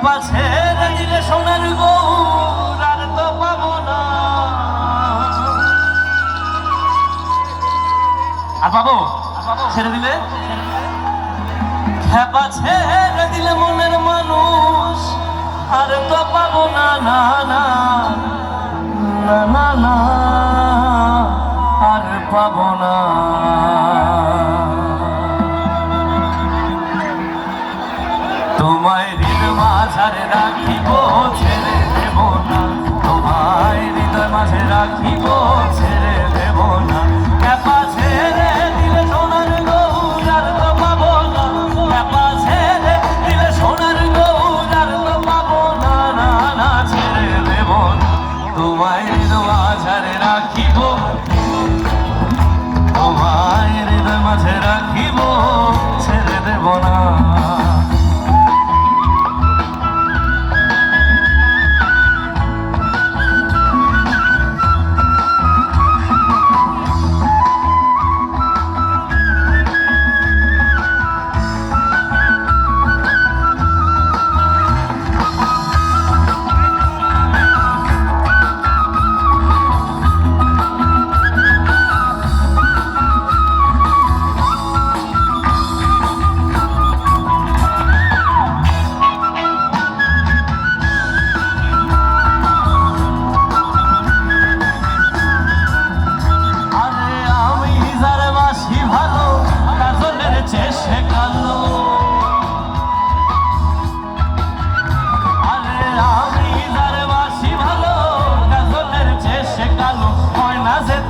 খেপা ছেড়ে দিলে সোনার গৌর আর তো পাবো না। আর পাবো ছেড়ে দিলে, খেপা ছেড়ে দিলে মনের মানুষ আর তো পাবো না। না না না না না আর পাবো না। তোমায় হৃদয় মাঝে রাখিব ছেড়ে দেব না, তোমায় হৃদয় মাঝে রাখিব ছেড়ে দেব না। খেপা ছেড়ে দিলে সোনার গৌর আর তো পাবো না, খেপা ছেড়ে দিলে সোনার গৌর আর তো পাবো না। না না ছেড়ে দেব না, তোমায় হৃদয় মাঝে রাখিব, তোমায় হৃদয় মাঝে রাখিব ছেড়ে দেব না।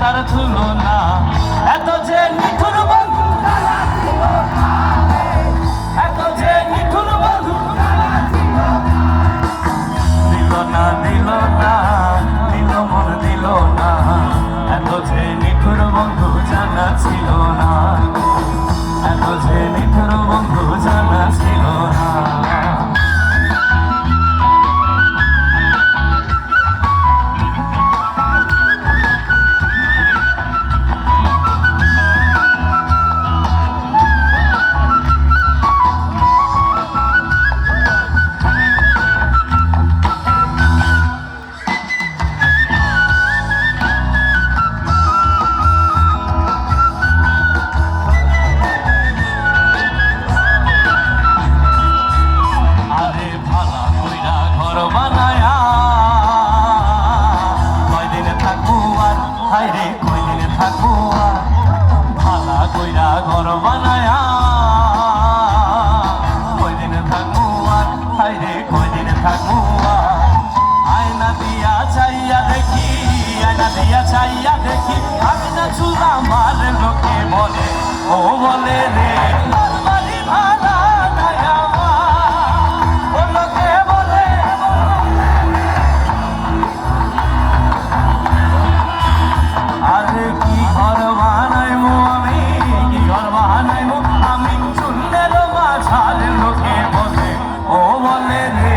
তার তুলনা এত যে নিঠুর বন্ধু, এত যে নিঠুর বন্ধু দিল না দিল না, দিল মন দিল না। এত যে নিঠুর বন্ধু জানা ছিল না, এত যে নিঠুর বন্ধু জানা ছিল না। হায়রে কয়দিন থাকবো আর ভালা কইরা ঘর বানায়া, কয়দিন থাকবো আর হায়রে কয়দিন থাকবো আর। আয়না দিয়া চাইয়া দেখি, আয়না দিয়া চাইয়া দেখি আমি না চুলা মার লোকে বলে, ও বলে রে বাড়ি ভাড়া নাই আমার, ও লোকে বলে আরে কি ঘর বানাইমু আমি, কি ঘর বানাইমু আমি চুলের মাঝার লোকে বলে, ও বলে রে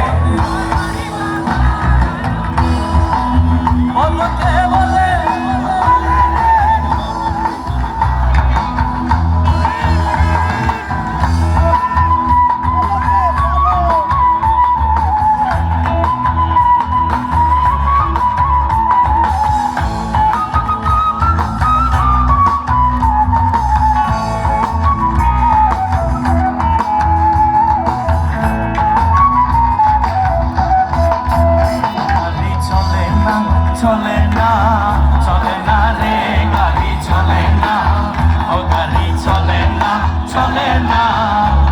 ও লোকে বলে। চলে না চলে না রে গাড়ি চলে না, ও গাড়ি চলে না চলে না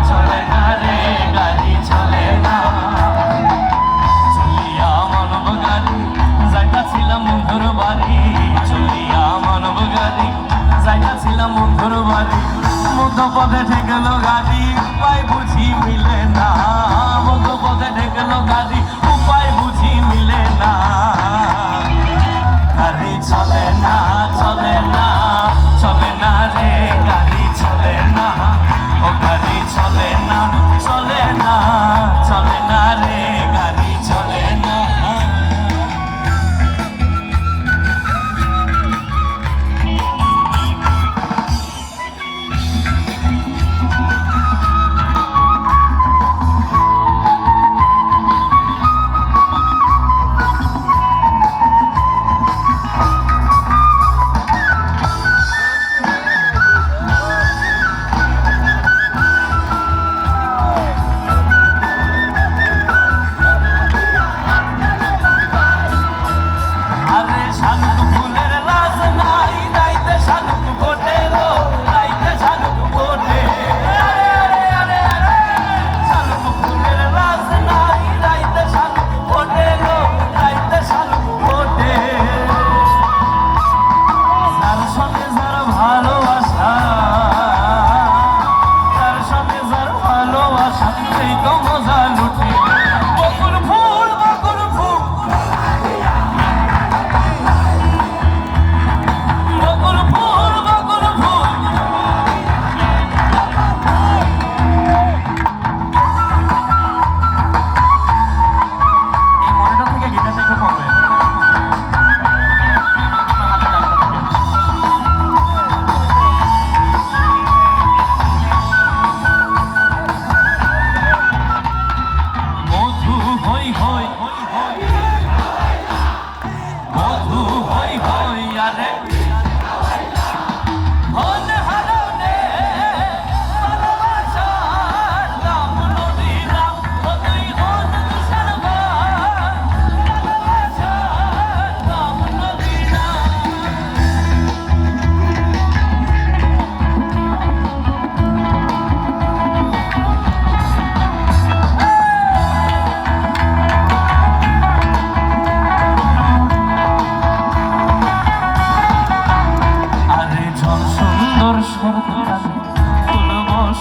চলে না রে গাড়ি চলে না। চলিয়া মানব গাড়ি যাইতাছিলাম বন্ধুর বাড়ি, চলিয়া মানব গাড়ি যাইতাছিলাম বন্ধুর বাড়ি। মধ্য পথে ঠেকলো গাড়ি উপায় বুঝি মিলে না, মধ্য পথে ঠেকলো গাড়ি উপায় বুঝি মিলে না। গাড়ি চলে না চলে না চলে না রে গাড়ি চলে না, ও গাড়ি চলে না চলে না চলে না রে গাড়ি চলে না।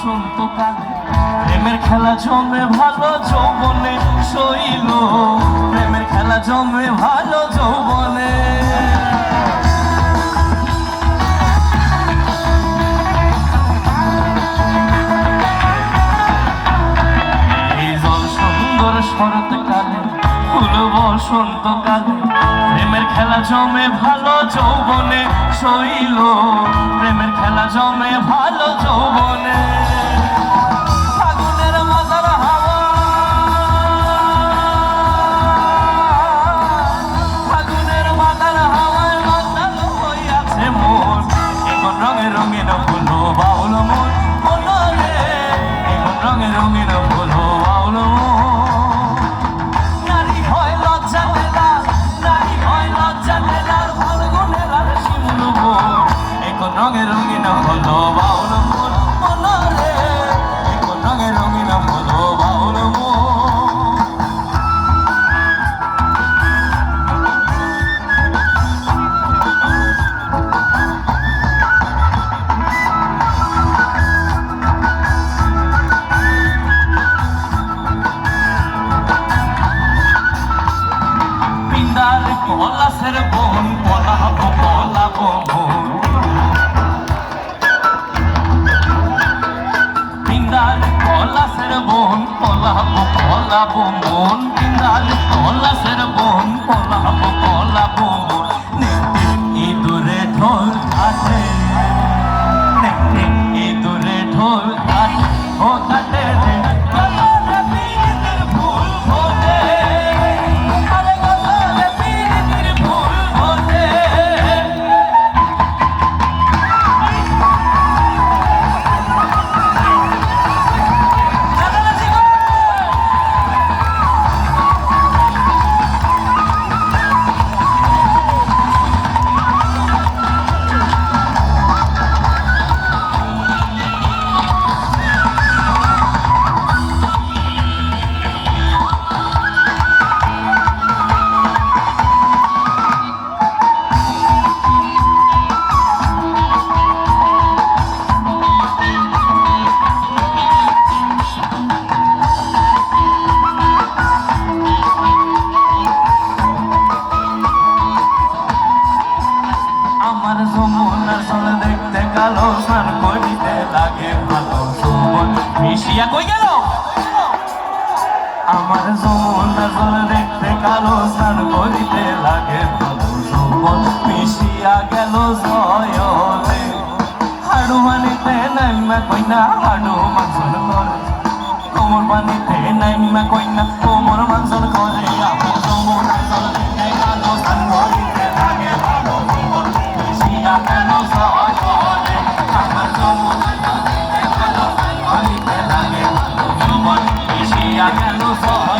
বসন্তকালে প্রেমের খেলা জমে ভালো যৌবনে শৈল প্রেমের খেলা জমে ভালো যৌবনে এই জল সুন্দর শরৎকালে ফুল বসন্তকালে প্রেমের খেলা জমে ভালো যৌবনে শৈল প্রেমের খেলা জমে ভালো যৌবনে ফাগুনের মাতার হাওয়া ফাগুনের মাতার হাওয়ায় মাতাল হইয়াছে মন এখন রঙে রঙিন ফুল বাউল মন মনরে এখন রঙে রঙিন ফুল বাউল মন নারী হয় লজ্জা লেলার নারী হয় লজ্জা লেলার ফাল্গুনের আর শিমুল মন এখন রঙে রঙিন ফুল বাউল মন মনরে এখন রঙে রঙিন ফুল বাউল মন পলাশের বোন পলাবো পলাবো মন পিন্দার পলাশের বোন পলাবো পলাবো মন পিন্দার পলাশের বোন পলাবো পলাবো মন ইঁদুরে ঢোল কাটে ইঁদুরে ঢোল কাটে ও কাটে রে আমার যমুনার জল দেখতে কালো স্নান করিতে লাগে ভালো যৌবন মিশিয়া কই গেল আমার যমুনার জল দেখতে কালো স্নান করিতে লাগে ভালো যৌবন মিশিয়া গেল জয়লে হাড়ু পানিতে নাইমা কইনা হাড়ু মাংসন করে কোমর পানিতে নাইমা কইনা কোমর মাংসন করে আমার যমুনার জল দেখতে কালো স্নান করিতে লাগে ভালো যৌবন মিশিয়া গেল জয়লে আমার যমুনার জল দেখতে কালো স্নান করিতে লাগে ভালো যৌবন মিশিয়া গেল জয়লে